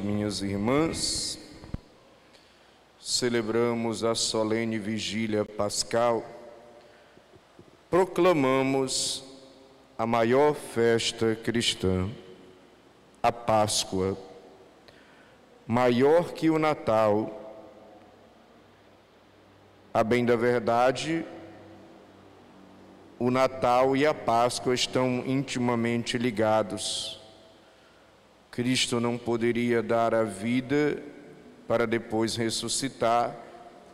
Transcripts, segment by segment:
Minhas irmãs, celebramos a solene vigília pascal, proclamamos a maior festa cristã, a Páscoa, maior que o Natal. A bem da verdade, o Natal e a Páscoa estão intimamente ligados. Cristo não poderia dar a vida para depois ressuscitar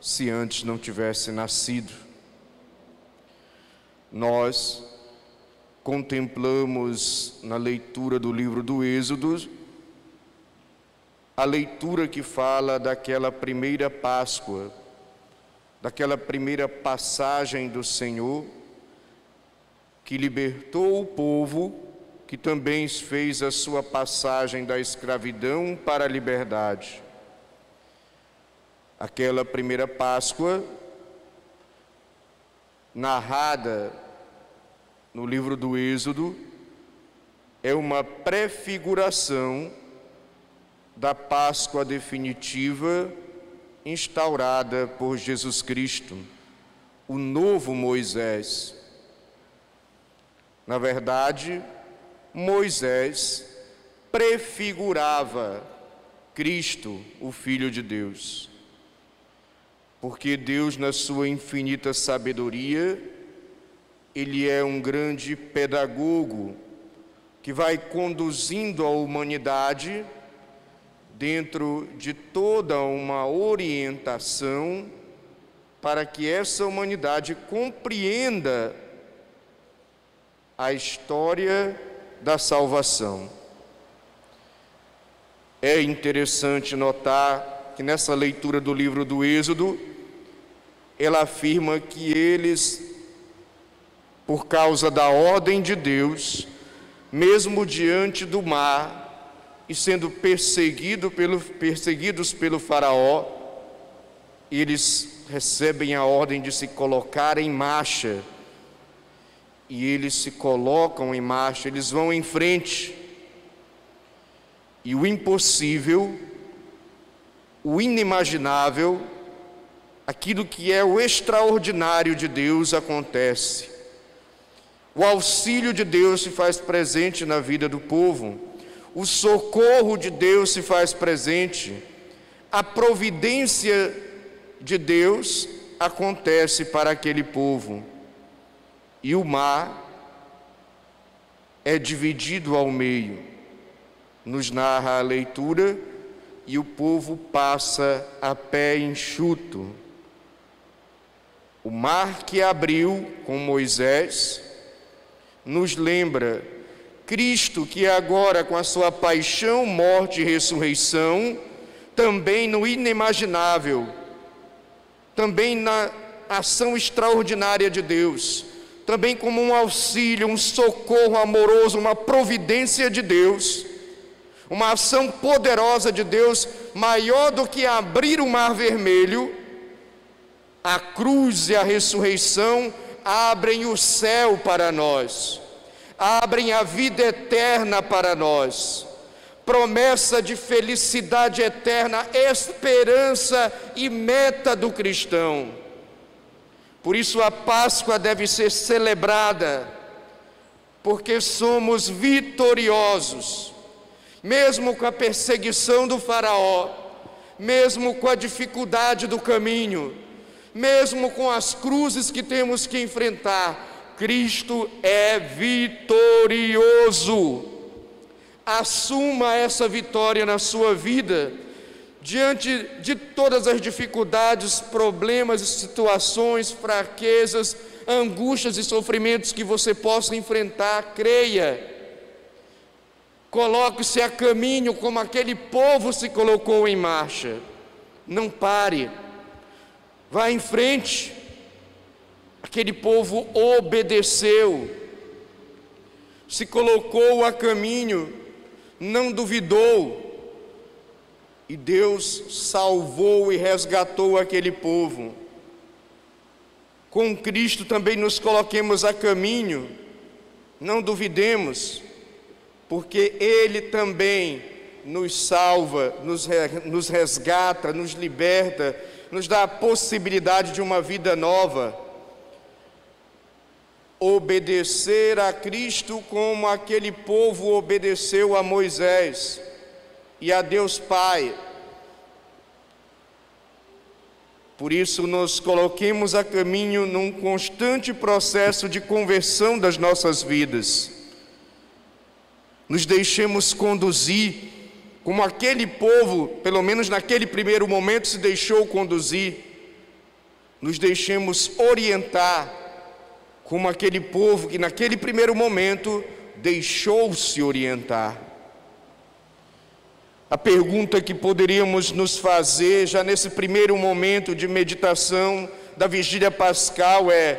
se antes não tivesse nascido. Nós contemplamos na leitura do livro do Êxodo a leitura que fala daquela primeira Páscoa, daquela primeira passagem do Senhor que libertou o povo, que também fez a sua passagem da escravidão para a liberdade. Aquela primeira Páscoa, narrada no livro do Êxodo, é uma prefiguração da Páscoa definitiva instaurada por Jesus Cristo, o novo Moisés. Na verdade, Moisés prefigurava Cristo, o Filho de Deus, porque Deus, na sua infinita sabedoria, Ele é um grande pedagogo que vai conduzindo a humanidade dentro de toda uma orientação para que essa humanidade compreenda a história da salvação. É interessante notar que nessa leitura do livro do Êxodo, ela afirma que eles, por causa da ordem de Deus, mesmo diante do mar e sendo perseguidos pelo faraó, eles recebem a ordem de se colocar em marcha. E eles se colocam em marcha, eles vão em frente. E o impossível, o inimaginável, aquilo que é o extraordinário de Deus acontece. O auxílio de Deus se faz presente na vida do povo. O socorro de Deus se faz presente. A providência de Deus acontece para aquele povo. E o mar é dividido ao meio, nos narra a leitura, e o povo passa a pé enxuto. O mar que abriu com Moisés nos lembra Cristo, que agora, com a sua paixão, morte e ressurreição, também no inimaginável, também na ação extraordinária de Deus, também como um auxílio, um socorro amoroso, uma providência de Deus, uma ação poderosa de Deus, maior do que abrir o mar vermelho. A cruz e a ressurreição abrem o céu para nós, abrem a vida eterna para nós, promessa de felicidade eterna, esperança e meta do cristão. Por isso a Páscoa deve ser celebrada, porque somos vitoriosos, mesmo com a perseguição do faraó, mesmo com a dificuldade do caminho, mesmo com as cruzes que temos que enfrentar, Cristo é vitorioso. Assuma essa vitória na sua vida, diante de todas as dificuldades, problemas, situações, fraquezas, angústias e sofrimentos que você possa enfrentar, creia. Coloque-se a caminho como aquele povo se colocou em marcha. Não pare, vá em frente. Aquele povo obedeceu, se colocou a caminho, não duvidou. E Deus salvou e resgatou aquele povo. Com Cristo também nos coloquemos a caminho, não duvidemos, porque Ele também nos salva, nos resgata, nos liberta, nos dá a possibilidade de uma vida nova. Obedecer a Cristo como aquele povo obedeceu a Moisés e a Deus Pai. Por isso, nos coloquemos a caminho num constante processo de conversão das nossas vidas. Nos deixemos conduzir, como aquele povo, pelo menos naquele primeiro momento, se deixou conduzir. Nos deixemos orientar, como aquele povo que naquele primeiro momento deixou-se orientar. A pergunta que poderíamos nos fazer já nesse primeiro momento de meditação da vigília pascal é: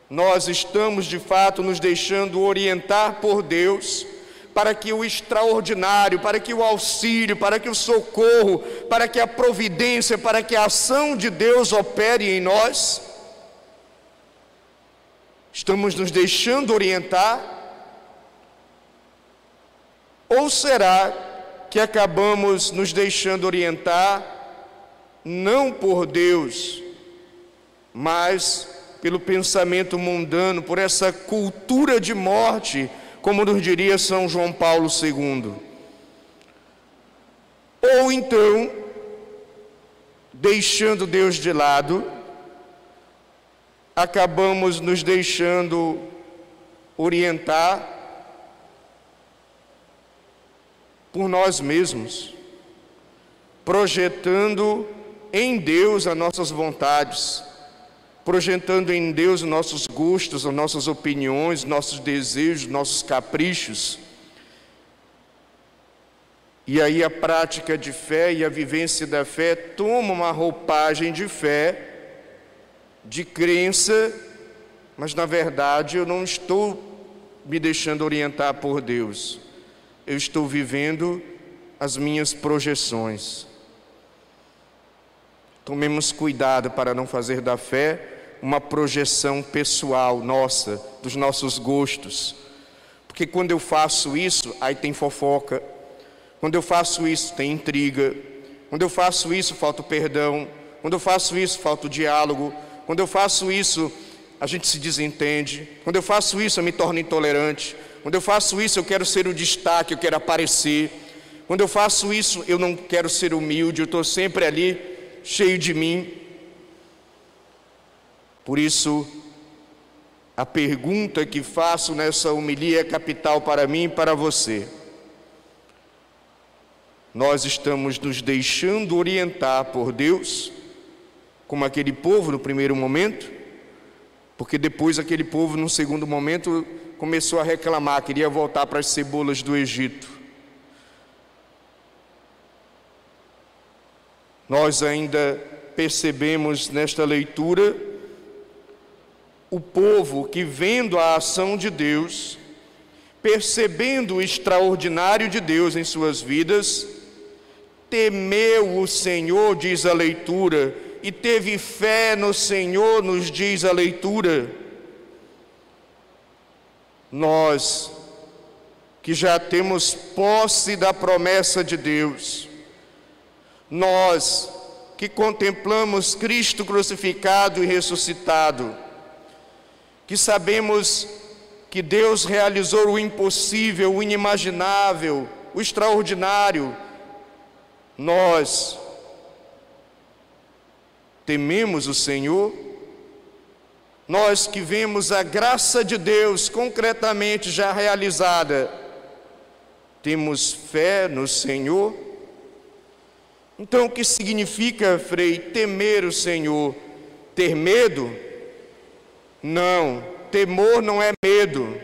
nós estamos de fato nos deixando orientar por Deus para que o extraordinário, para que o auxílio, para que o socorro, para que a providência, para que a ação de Deus opere em nós? Estamos nos deixando orientar? Ou será que acabamos nos deixando orientar não por Deus, mas pelo pensamento mundano, por essa cultura de morte, como nos diria São João Paulo II? Ou então, deixando Deus de lado, acabamos nos deixando orientar por nós mesmos, projetando em Deus as nossas vontades, projetando em Deus os nossos gostos, as nossas opiniões, nossos desejos, nossos caprichos. E aí a prática de fé e a vivência da fé toma uma roupagem de fé, de crença, mas na verdade eu não estou me deixando orientar por Deus. Eu estou vivendo as minhas projeções. Tomemos cuidado para não fazer da fé uma projeção pessoal nossa, dos nossos gostos. Porque quando eu faço isso, aí tem fofoca. Quando eu faço isso, tem intriga. Quando eu faço isso, falta o perdão. Quando eu faço isso, falta o diálogo. Quando eu faço isso, a gente se desentende. Quando eu faço isso, eu me torno intolerante. Quando eu faço isso, eu quero ser o destaque, eu quero aparecer. Quando eu faço isso, eu não quero ser humilde, eu estou sempre ali, cheio de mim. Por isso, a pergunta que faço nessa homilia é capital para mim e para você. Nós estamos nos deixando orientar por Deus, como aquele povo no primeiro momento? Porque depois aquele povo, no segundo momento, começou a reclamar, queria voltar para as cebolas do Egito. Nós ainda percebemos nesta leitura o povo que, vendo a ação de Deus, percebendo o extraordinário de Deus em suas vidas, temeu o Senhor, diz a leitura, e teve fé no Senhor, nos diz a leitura. Nós, que já temos posse da promessa de Deus, nós que contemplamos Cristo crucificado e ressuscitado, que sabemos que Deus realizou o impossível, o inimaginável, o extraordinário, nós tememos o Senhor. Nós que vemos a graça de Deus concretamente já realizada, temos fé no Senhor? Então, o que significa, Frei, temer o Senhor? Ter medo? Não, temor não é medo.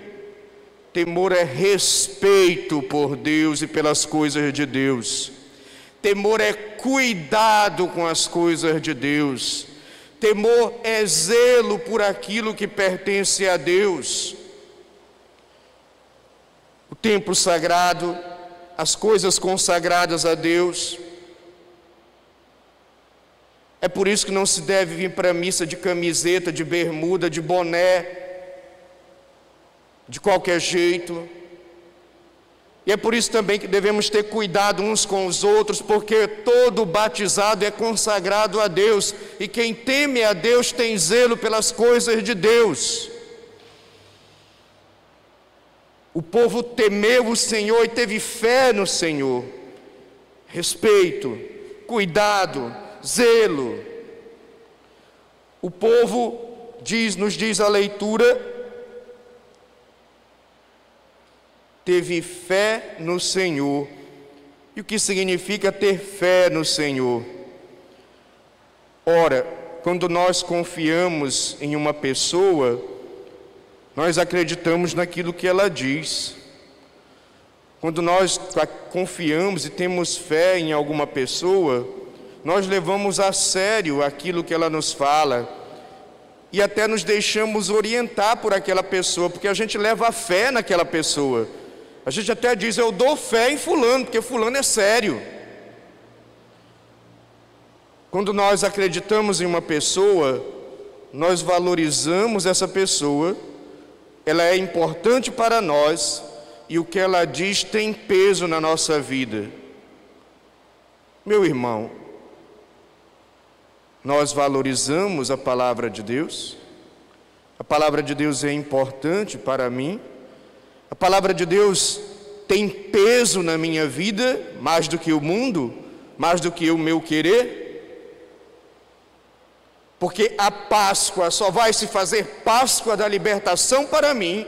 Temor é respeito por Deus e pelas coisas de Deus. Temor é cuidado com as coisas de Deus. Temor é zelo por aquilo que pertence a Deus. O templo sagrado, as coisas consagradas a Deus. É por isso que não se deve vir para a missa de camiseta, de bermuda, de boné, de qualquer jeito. E é por isso também que devemos ter cuidado uns com os outros, porque todo batizado é consagrado a Deus, e quem teme a Deus tem zelo pelas coisas de Deus. O povo temeu o Senhor e teve fé no Senhor. Respeito, cuidado, zelo. O povo nos diz a leitura, teve fé no Senhor. E o que significa ter fé no Senhor? Ora, quando nós confiamos em uma pessoa, nós acreditamos naquilo que ela diz. Quando nós confiamos e temos fé em alguma pessoa, nós levamos a sério aquilo que ela nos fala e até nos deixamos orientar por aquela pessoa, porque a gente leva a fé naquela pessoa. A gente até diz, eu dou fé em fulano, porque fulano é sério. Quando nós acreditamos em uma pessoa, nós valorizamos essa pessoa, ela é importante para nós, e o que ela diz tem peso na nossa vida. Meu irmão, nós valorizamos a palavra de Deus? A palavra de Deus é importante para mim? A palavra de Deus tem peso na minha vida, mais do que o mundo, mais do que o meu querer? Porque a Páscoa só vai se fazer Páscoa da libertação para mim,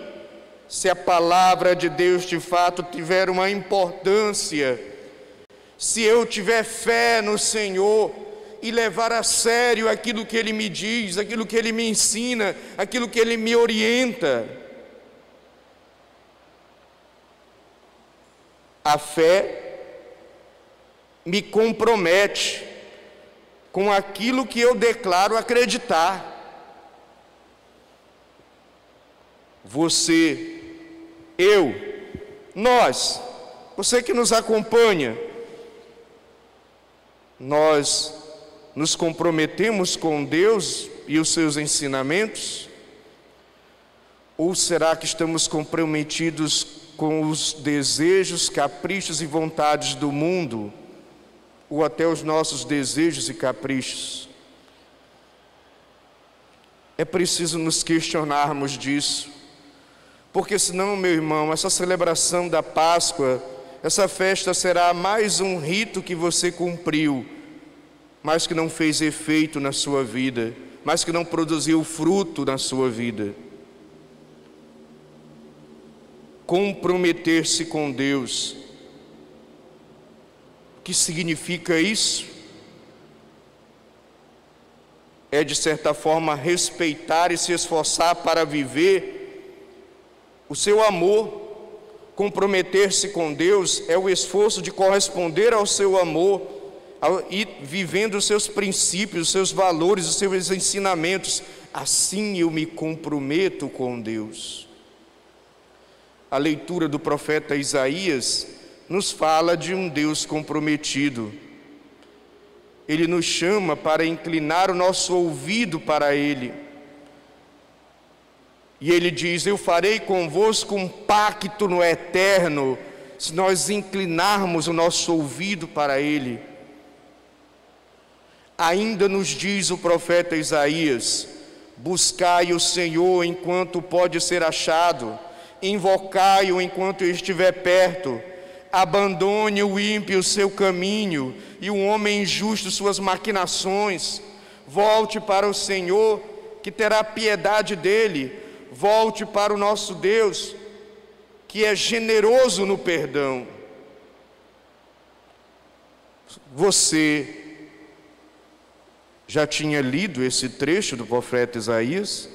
se a palavra de Deus de fato tiver uma importância, se eu tiver fé no Senhor e levar a sério aquilo que Ele me diz, aquilo que Ele me ensina, aquilo que Ele me orienta. A fé me compromete com aquilo que eu declaro acreditar. Você, eu, nós, você que nos acompanha, nós nos comprometemos com Deus e os seus ensinamentos? Ou será que estamos comprometidos com os desejos, caprichos e vontades do mundo, ou até os nossos desejos e caprichos? É preciso nos questionarmos disso, porque senão, meu irmão, essa celebração da Páscoa, essa festa será mais um rito que você cumpriu, mas que não fez efeito na sua vida, mas que não produziu fruto na sua vida. Comprometer-se com Deus, o que significa isso? É, de certa forma, respeitar e se esforçar para viver o seu amor. Comprometer-se com Deus é o esforço de corresponder ao seu amor e vivendo os seus princípios, os seus valores, os seus ensinamentos. Assim eu me comprometo com Deus. A leitura do profeta Isaías nos fala de um Deus comprometido. Ele nos chama para inclinar o nosso ouvido para Ele. E Ele diz, eu farei convosco um pacto no eterno, se nós inclinarmos o nosso ouvido para Ele. Ainda nos diz o profeta Isaías, buscai o Senhor enquanto pode ser achado, invocai-o enquanto estiver perto, abandone o ímpio o seu caminho, e o homem injusto suas maquinações. Volte para o Senhor, que terá piedade dele. Volte para o nosso Deus, que é generoso no perdão. Você já tinha lido esse trecho do profeta Isaías?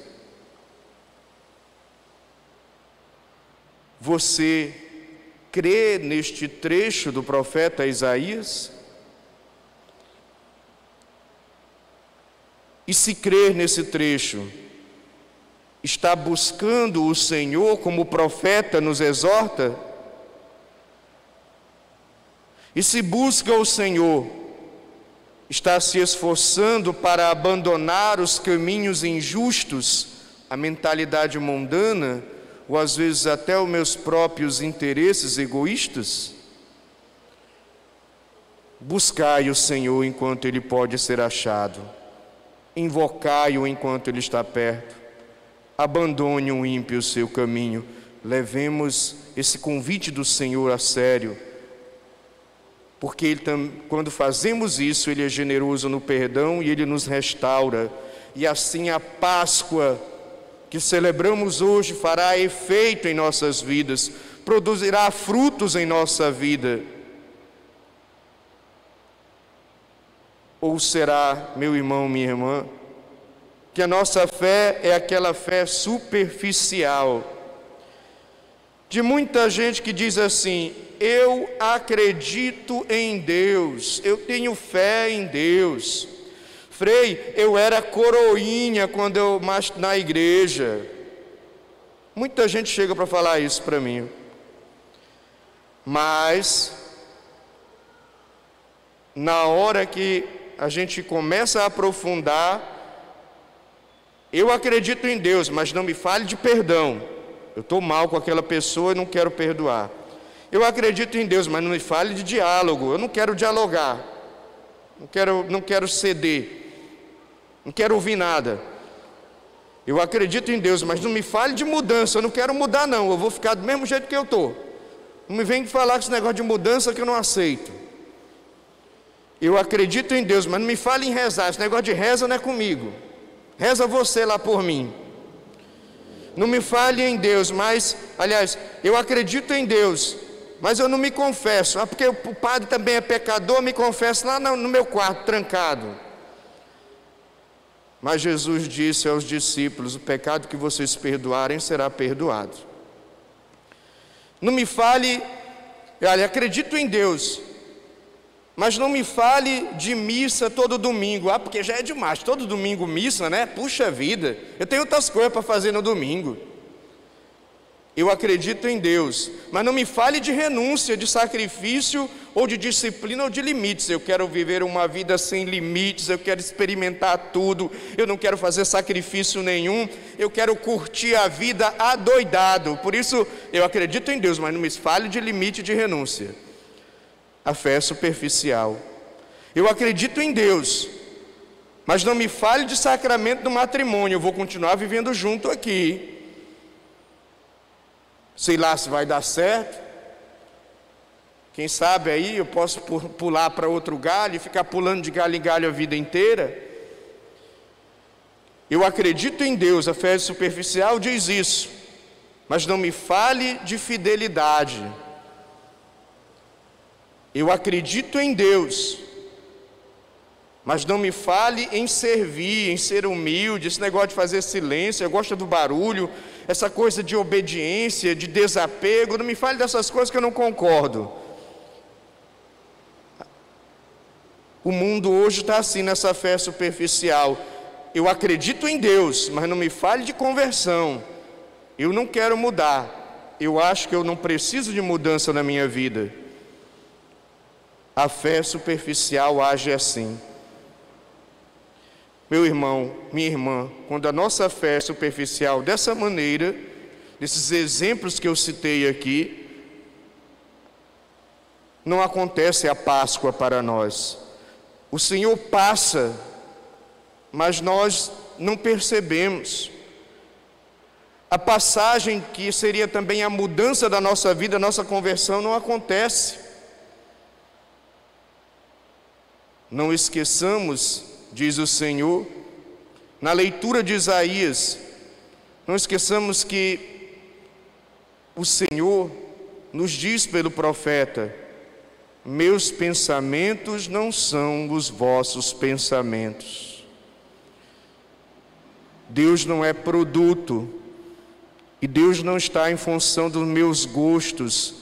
Você crê neste trecho do profeta Isaías? E se crer nesse trecho, está buscando o Senhor como o profeta nos exorta? E se busca o Senhor, está se esforçando para abandonar os caminhos injustos, a mentalidade mundana, ou às vezes até os meus próprios interesses egoístas? Buscai o Senhor enquanto Ele pode ser achado, invocai-o enquanto Ele está perto, abandone o ímpio o seu caminho. Levemos esse convite do Senhor a sério, porque quando fazemos isso, Ele é generoso no perdão e Ele nos restaura, e assim a Páscoa que celebramos hoje fará efeito em nossas vidas, produzirá frutos em nossa vida. Ou será, meu irmão, minha irmã, que a nossa fé é aquela fé superficial, de muita gente que diz assim: eu acredito em Deus, eu tenho fé em Deus. Frei, eu era coroinha quando eu na igreja. Muita gente chega para falar isso para mim. Mas na hora que a gente começa a aprofundar, eu acredito em Deus, mas não me fale de perdão. Eu estou mal com aquela pessoa e não quero perdoar. Eu acredito em Deus, mas não me fale de diálogo. Eu não quero dialogar. Não quero ceder. Não quero ouvir nada. Eu acredito em Deus, mas não me fale de mudança. Eu não quero mudar não. Eu vou ficar do mesmo jeito que eu estou. Não me vem falar com esse negócio de mudança que eu não aceito. Eu acredito em Deus, mas não me fale em rezar. Esse negócio de reza não é comigo. Reza você lá por mim. Não me fale em Deus, mas, aliás, eu acredito em Deus, mas eu não me confesso. Porque o padre também é pecador, me confesso lá no meu quarto, trancado. Mas Jesus disse aos discípulos: o pecado que vocês perdoarem será perdoado. Não me fale, olha, acredito em Deus, mas não me fale de missa todo domingo. Porque já é demais, todo domingo missa, né? Puxa vida, eu tenho outras coisas para fazer no domingo. Eu acredito em Deus, mas não me fale de renúncia, de sacrifício, ou de disciplina, ou de limites. Eu quero viver uma vida sem limites, eu quero experimentar tudo, eu não quero fazer sacrifício nenhum, eu quero curtir a vida adoidado. Por isso, eu acredito em Deus, mas não me fale de limite e de renúncia. A fé é superficial. Eu acredito em Deus, mas não me fale de sacramento do matrimônio. Eu vou continuar vivendo junto aqui. Sei lá se vai dar certo. Quem sabe aí eu posso pular para outro galho e ficar pulando de galho em galho a vida inteira. Eu acredito em Deus, a fé superficial diz isso, mas não me fale de fidelidade. Eu acredito em Deus, mas não me fale em servir, em ser humilde, esse negócio de fazer silêncio, eu gosto do barulho, essa coisa de obediência, de desapego, não me fale dessas coisas que eu não concordo. O mundo hoje está assim, nessa fé superficial. Eu acredito em Deus, mas não me fale de conversão. Eu não quero mudar. Eu acho que eu não preciso de mudança na minha vida. A fé superficial age assim. Meu irmão, minha irmã, quando a nossa fé é superficial dessa maneira, desses exemplos que eu citei aqui, não acontece a Páscoa para nós. O Senhor passa, mas nós não percebemos. A passagem que seria também a mudança da nossa vida, a nossa conversão, não acontece. Não esqueçamos, diz o Senhor, na leitura de Isaías, não esqueçamos que o Senhor nos diz pelo profeta: meus pensamentos não são os vossos pensamentos. Deus não é produto, e Deus não está em função dos meus gostos,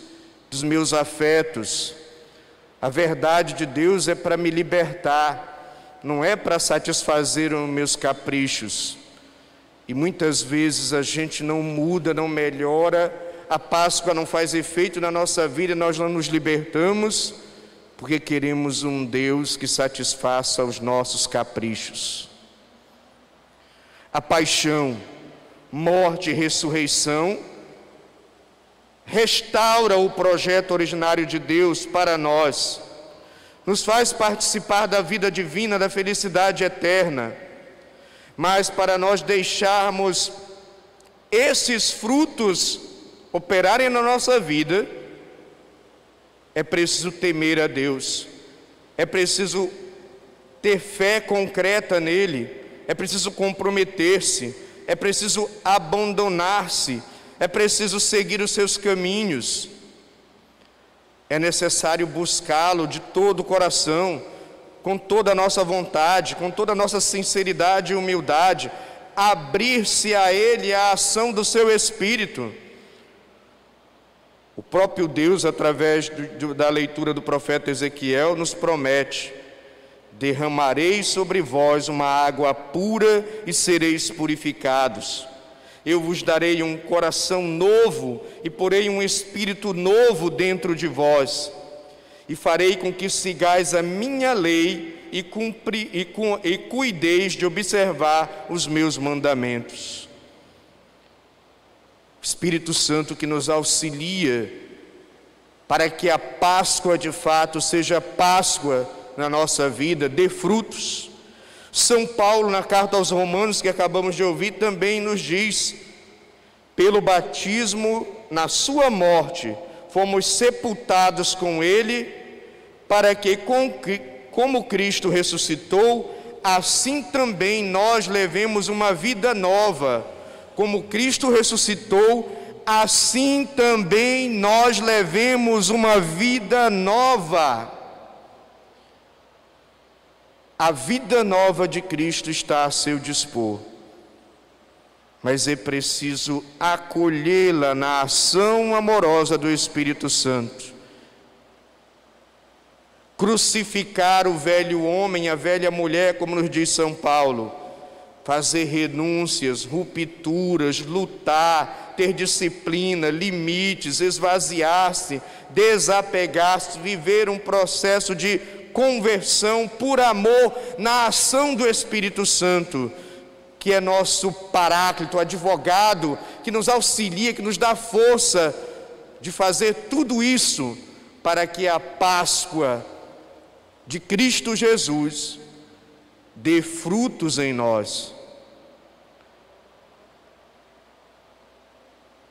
dos meus afetos. A verdade de Deus é para me libertar, não é para satisfazer os meus caprichos. E muitas vezes a gente não muda, não melhora, a Páscoa não faz efeito na nossa vida, nós não nos libertamos, porque queremos um Deus que satisfaça os nossos caprichos. A paixão, morte e ressurreição restaura o projeto originário de Deus para nós, nos faz participar da vida divina, da felicidade eterna. Mas para nós deixarmos esses frutos operarem na nossa vida, é preciso temer a Deus, é preciso ter fé concreta nele, é preciso comprometer-se, é preciso abandonar-se, é preciso seguir os seus caminhos. É necessário buscá-lo de todo o coração, com toda a nossa vontade, com toda a nossa sinceridade e humildade, abrir-se a ele, a ação do seu Espírito. O próprio Deus, através da leitura do profeta Ezequiel, nos promete: derramarei sobre vós uma água pura e sereis purificados. Eu vos darei um coração novo e porei um espírito novo dentro de vós. E farei com que sigais a minha lei e cuideis de observar os meus mandamentos. O Espírito Santo que nos auxilia para que a Páscoa de fato seja Páscoa na nossa vida, dê frutos. São Paulo, na carta aos Romanos que acabamos de ouvir, também nos diz: pelo batismo na sua morte fomos sepultados com ele, para que como Cristo ressuscitou, assim também nós levemos uma vida nova. Como Cristo ressuscitou, assim também nós levemos uma vida nova. A vida nova de Cristo está a seu dispor, mas é preciso acolhê-la na ação amorosa do Espírito Santo. Crucificar o velho homem, a velha mulher, como nos diz São Paulo, fazer renúncias, rupturas, lutar, ter disciplina, limites, esvaziar-se, desapegar-se, viver um processo de conversão por amor na ação do Espírito Santo, que é nosso paráclito, advogado, que nos auxilia, que nos dá força de fazer tudo isso para que a Páscoa de Cristo Jesus dê frutos em nós.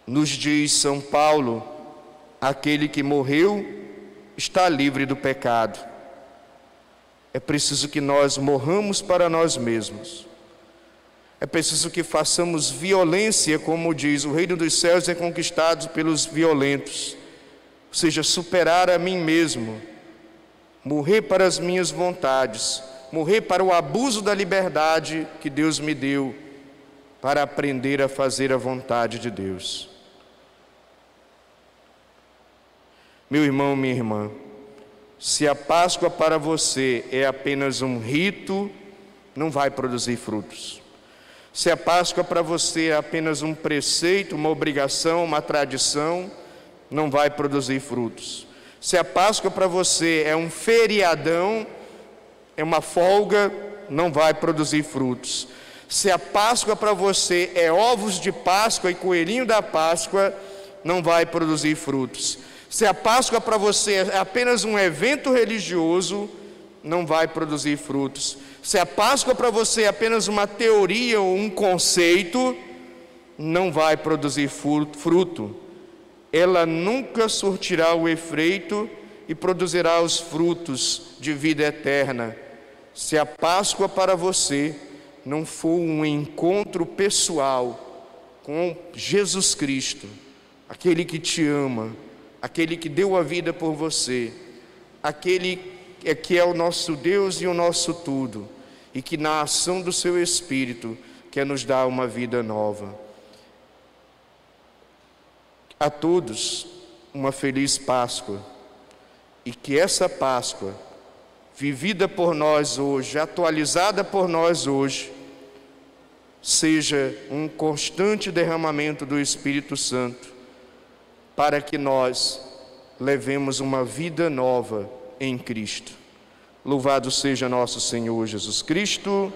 Nos diz São Paulo: aquele que morreu está livre do pecado. É preciso que nós morramos para nós mesmos. É preciso que façamos violência, como diz: o reino dos céus é conquistado pelos violentos. Ou seja, superar a mim mesmo, morrer para as minhas vontades, morrer para o abuso da liberdade que Deus me deu, para aprender a fazer a vontade de Deus. Meu irmão, minha irmã, se a Páscoa para você é apenas um rito, não vai produzir frutos. Se a Páscoa para você é apenas um preceito, uma obrigação, uma tradição, não vai produzir frutos. Se a Páscoa para você é um feriadão, é uma folga, não vai produzir frutos. Se a Páscoa para você é ovos de Páscoa e coelhinho da Páscoa, não vai produzir frutos. Se a Páscoa para você é apenas um evento religioso, não vai produzir frutos. Se a Páscoa para você é apenas uma teoria ou um conceito, não vai produzir fruto. Ela nunca surtirá o efeito e produzirá os frutos de vida eterna. Se a Páscoa para você não for um encontro pessoal com Jesus Cristo, aquele que te ama, aquele que deu a vida por você, aquele que é o nosso Deus e o nosso tudo, e que na ação do seu Espírito quer nos dar uma vida nova. A todos uma feliz Páscoa, e que essa Páscoa, vivida por nós hoje, atualizada por nós hoje, seja um constante derramamento do Espírito Santo, para que nós levemos uma vida nova em Cristo. Louvado seja nosso Senhor Jesus Cristo.